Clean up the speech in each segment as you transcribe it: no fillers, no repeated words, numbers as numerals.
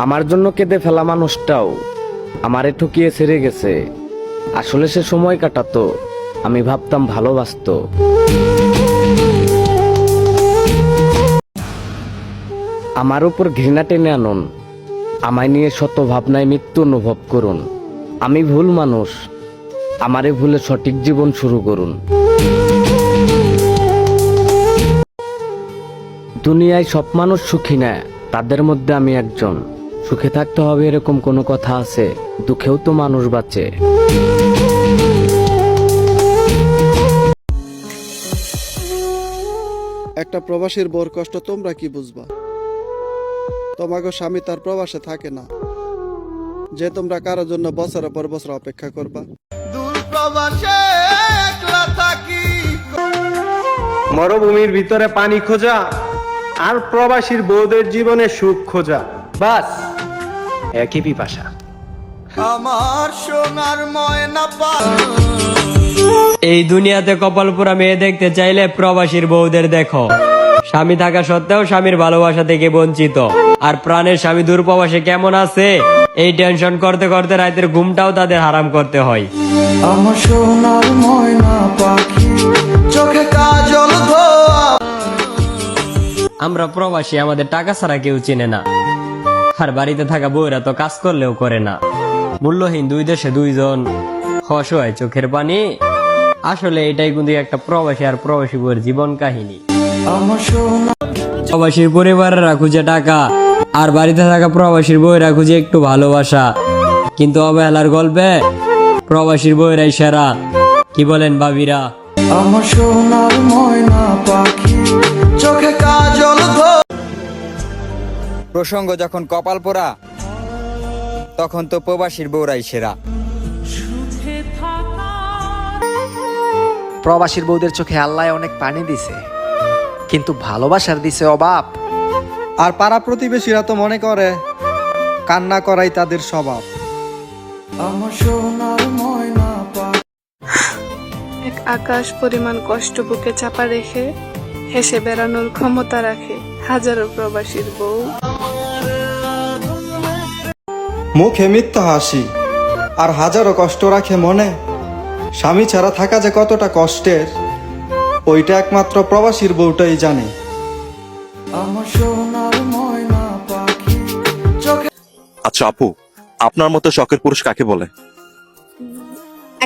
আমার জন্য কেঁদে ফেলা মানুষটাও আমারে ঠকিয়ে ছেড়ে গেছে। আসলে সে সময় কাটাতো, আমি ভাবতাম ভালোবাসতো। আমার উপর ঘৃণা টেনে আনুন, আমায় নিয়ে শত ভাবনায় মৃত্যু অনুভব করুন। আমি ভুল মানুষ, আমারে ভুলে সঠিক জীবন শুরু করুন। দুনিয়ায় সব মানুষ সুখী না, তাদের মধ্যে আমি একজন। সুখে থাকতে হবে এরকম কোনো কথা আছে? দুঃখেও তো মানুষ বাঁচে। একটা প্রবাসীর বোর কষ্ট তোমরা কি বুঝবা? তোমাকে স্বামী তার প্রবাসে থাকে না, যে তোমরা কারোর জন্য বছরের পর বছর অপেক্ষা করবা। মরুভূমির ভিতরে পানি খোঁজা আর প্রবাসীর বউদের জীবনে সুখ খোঁজা, বাস একই পিপাসা। আমার সোনার ময়না এই দুনিয়াতে কপাল পোড়া মেয়ে দেখতে চাইলে প্রবাসীর বউদের দেখো। স্বামী থাকা সত্ত্বেও স্বামীর ভালোবাসা থেকে বঞ্চিত, আর প্রাণের স্বামী দূরপ্রবাসে কেমন আছে এই টেনশন করতে করতে রাতের ঘুমটাও তাদের হারাম করতে হয়। আমার সোনার ময়না পাখি চোখে কাজল ধোয়া। আমরা প্রবাসী, আমাদের টাকা ছাড়া কেউ চেনে না, আর বাড়িতে থাকা বউরা তো কাজ করলেও করে না। মূল্যহীন দুই দেশে দুইজন, অসহায় চোখের পানি। আসলে এটাই কিন্তু একটা প্রবাসী আর প্রবাসী বউয়ের জীবন কাহিনী। প্রবাসীর পরিবারেরা খুঁজে টাকা, আর বাড়িতে থাকা প্রবাসীর বউয়েরা খুঁজে একটু ভালোবাসা। কিন্তু অবহেলার গল্পে প্রবাসীর বউয়েরাই সেরা। কি বলেন ভাবিরা? আমার সোনার ময়না পাখি চোখে কাজল ধোয়া। প্রসঙ্গ যখন কপাল পোড়া, তখন তো প্রবাসীর বউরাই সেরা। প্রবাসীর বউদের চোখে আল্লাহ অনেক পানি দিছে, কিন্তু ভালোবাসার দিছে অভাব। আর পাড়া প্রতিবেশীরা তো মনে করে কান্না করাই তাদের স্বভাব। আমার সোনার ময়না পাখি। এক আকাশ পরিমাণ কষ্ট বুকে চাপা রেখে হেসে বেড়ানোর ক্ষমতা রাখে হাজারো প্রবাসীর বউ। মুখে মিথ্যা হাসি আর হাজারো কষ্ট রাখে মনে। স্বামী ছাড়া থাকা যে কতটা কষ্টের, ওইটা একমাত্র প্রবাসীর বউটাই জানে। আমার সোনার ময়না পাখি চোখে। আচ্ছা আপু, আপনার মতো শখের পুরুষ কাকে বলে?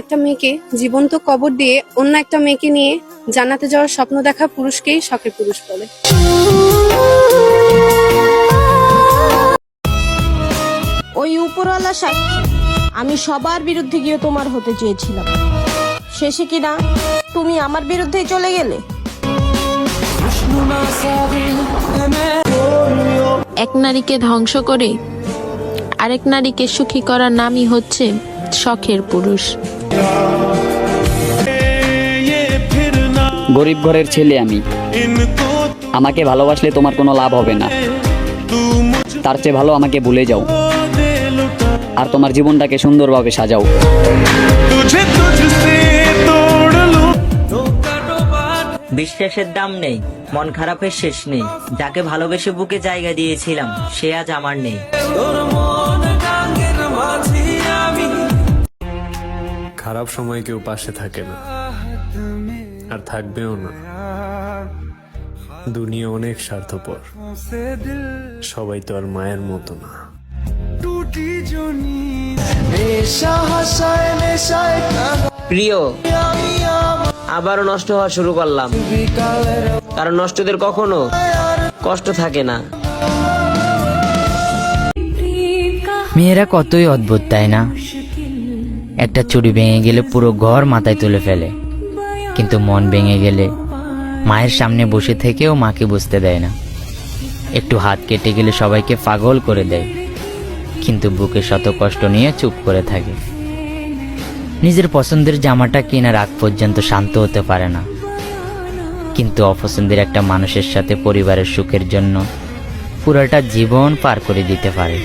একটা মেয়েকে জীবন্ত কবর দিয়ে অন্য একটা মেয়েকে নিয়ে জান্নাতে যাওয়ার স্বপ্ন দেখা পুরুষকেই শখের পুরুষ বলে। ওই উপরওয়ালা সাক্ষী, আমি সবার বিরুদ্ধে গিয়ে তোমার হতে চেয়েছিলাম, শেষে কিনা তুমি আমার বিরুদ্ধেই চলে গেলে। এক নারীকে ধ্বংস করে আরেক নারীকে সুখী করার নামই হচ্ছে শখের পুরুষ। গরিব ঘরের ছেলে আমি, আমাকে ভালোবাসলে তোমার কোনো লাভ হবে না। তার চেয়ে ভালো আমাকে ভুলে যাও আর তোমার জীবনটাকে সুন্দরভাবে সাজাও। বিশ্বাসের দাম নেই, মন খারাপের শেষ নেই, যাকে ভালোবেসে বুকে জায়গা দিয়েছিলাম সে আজ আমার নেই। খারাপ সময় কেউ পাশে থাকে না, আর থাকবেও না। দুনিয়া অনেক স্বার্থপর, সবাই তো আর মায়ের মতো না। প্রিয়, আবারও নষ্ট হওয়া শুরু করলাম, কারণ নষ্টদের কখনো কষ্ট থাকে না। মেয়েরা কতই অদ্ভুত, তাই না? একটা চুড়ি ভেঙে গেলে পুরো ঘর মাথায় তুলে ফেলে, কিন্তু মন ভেঙে গেলে মায়ের সামনে বসে থেকেও মাকে বুঝতে দেয় না। একটু হাত কেটে গেলে সবাইকে পাগল করে দেয়, কিন্তু বুকে শত কষ্ট নিয়ে চুপ করে থাকে। নিজের পছন্দের জামাটা কেনার আগ পর্যন্ত শান্ত হতে পারে না, কিন্তু অপছন্দের একটা মানুষের সাথে পরিবারের সুখের জন্য পুরোটা জীবন পার করে দিতে পারে।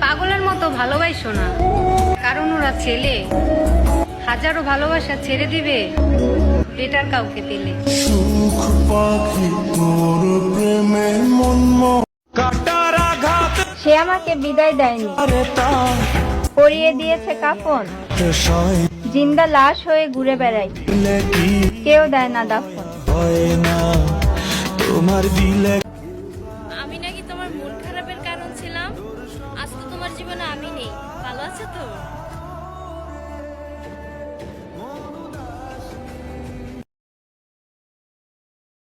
পাগলের মতো ভালোবাসো না, কারণ ওরা ছেলে। হাজারো ভালোবাসা ছেড়ে দিবে বেটার কাউকে পেলে। আমাকে বিদায় দেয়নি, পরিয়ে দিয়েছে কাফন, জিন্দা লাশ হয়ে ঘুরে বেড়াই, কেউ দেয় না দাফন। আমি নাকি তোমার মন খারাপের কারণ ছিলাম, আজ তো তোমার জীবনে আমি নেই।